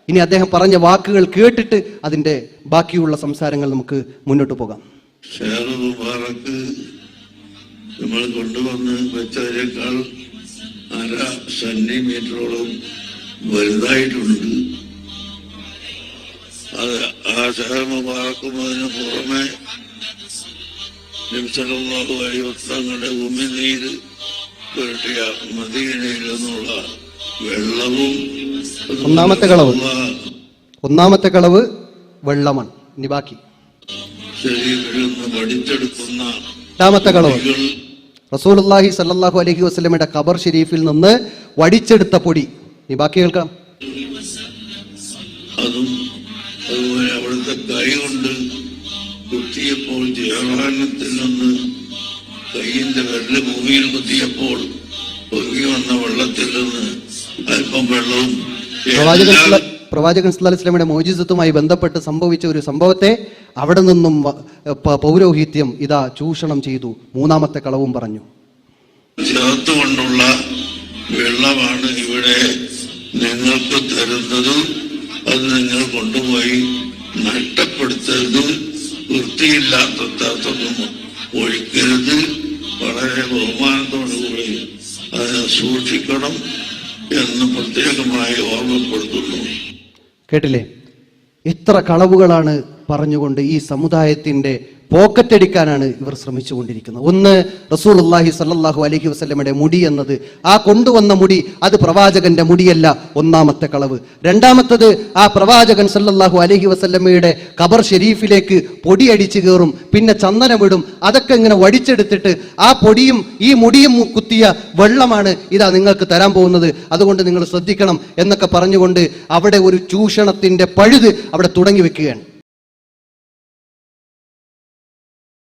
ഇനി അദ്ദേഹം പറഞ്ഞ വാക്കുകൾ കേട്ടിട്ട് അതിൻ്റെ ബാക്കിയുള്ള സംസാരങ്ങൾ നമുക്ക് മുന്നോട്ട് പോകാം. നമ്മൾ കൊണ്ടുവന്ന് വെച്ചതിനേക്കാൾ 1/2 സെന്റിമീറ്ററോളം വലുതായിട്ടുണ്ട്. അത് ആ ഷഹർ മുബാറക്കുന്നതിന് പുറമെ നബിസല്ലല്ലാഹു അലൈഹി വസല്ലമയുടെ ഉമിനീര് പുരട്ടിയ മദീനയിൽ നിന്നുള്ള വെള്ളവും. ഒന്നാമത്തെ കളവ് വെള്ളമാണ്. ഇനി ബാക്കി ശരീരത്തിൽ നിന്ന് വടിച്ചെടുക്കുന്ന. രണ്ടാമത്തെ കളവ് റസൂലുള്ളാഹി സ്വല്ലല്ലാഹു അലൈഹി വസല്ലമയുടെ ഖബർ ഷരീഫിൽ നിന്ന് വടിച്ചെടുത്ത പൊടി. ഇനി ബാക്കി കേൾക്കാം. അതും അതുപോലെ അവിടുത്തെ കൈ കൊണ്ട് കുത്തിയപ്പോൾ ജയറാനത്തിൽ നിന്ന് കൈയിന്റെ വിരല് ഭൂമിയിൽ കുത്തിയപ്പോൾ ഒഴുകി വന്ന വെള്ളത്തിൽ നിന്ന് അല്പം വെള്ളവും. പ്രവാചകൻ സല്ലല്ലാഹു അലൈഹി വസല്ലമയുടെ മോജിസത്തുമായി ബന്ധപ്പെട്ട് സംഭവിച്ച ഒരു സംഭവത്തെ അവിടെ നിന്നും പൗരോഹിത്യം ഇതാ ചൂഷണം ചെയ്തു. മൂന്നാമത്തെ കളവും പറഞ്ഞു. ചേർത്തുകൊണ്ടുള്ള വെള്ളമാണ് ഇവിടെ നിങ്ങൾക്ക് തരുന്നത്. അത് നിങ്ങൾ കൊണ്ടുപോയി നഷ്ടപ്പെടുത്തരുത്, വൃത്തിയില്ലാത്തൊന്നും ഒഴിക്കരുത്. വളരെ ബഹുമാനത്തോടുകൂടി അതിനെ സൂക്ഷിക്കണം എന്ന് പ്രത്യേകമായി ഓർമ്മപ്പെടുത്തുന്നു. കേട്ടില്ലേ? എത്ര കളവുകളാണ് പറഞ്ഞുകൊണ്ട് ഈ സമുദായത്തിന്റെ പോക്കറ്റടിക്കാനാണ് ഇവർ ശ്രമിച്ചുകൊണ്ടിരിക്കുന്നത്. ഒന്ന്, റസൂലുള്ളാഹി സ്വല്ലല്ലാഹു അലൈഹി വസല്ലമയുടെ മുടി എന്നത്, ആ കൊണ്ടുവന്ന മുടി അത് പ്രവാചകന്റെ മുടിയല്ല. ഒന്നാമത്തെ കളവ്. രണ്ടാമത്തത്, ആ പ്രവാചകൻ സ്വല്ലല്ലാഹു അലൈഹി വസല്ലമയുടെ ഖബർ ഷരീഫിലേക്ക് പൊടിയടിച്ചു കയറും, പിന്നെ ചന്ദനമിടും. അതൊക്കെ ഇങ്ങനെ വടിച്ചെടുത്തിട്ട് ആ പൊടിയും ഈ മുടിയും കുത്തിയ വെള്ളമാണ് ഇതാ നിങ്ങൾക്ക് തരാൻ പോകുന്നത്, അതുകൊണ്ട് നിങ്ങൾ ശ്രദ്ധിക്കണം എന്നൊക്കെ പറഞ്ഞുകൊണ്ട് അവിടെ ഒരു ചൂഷണത്തിന്റെ പഴുത് അവിടെ തുടങ്ങി വെക്കുകയാണ്.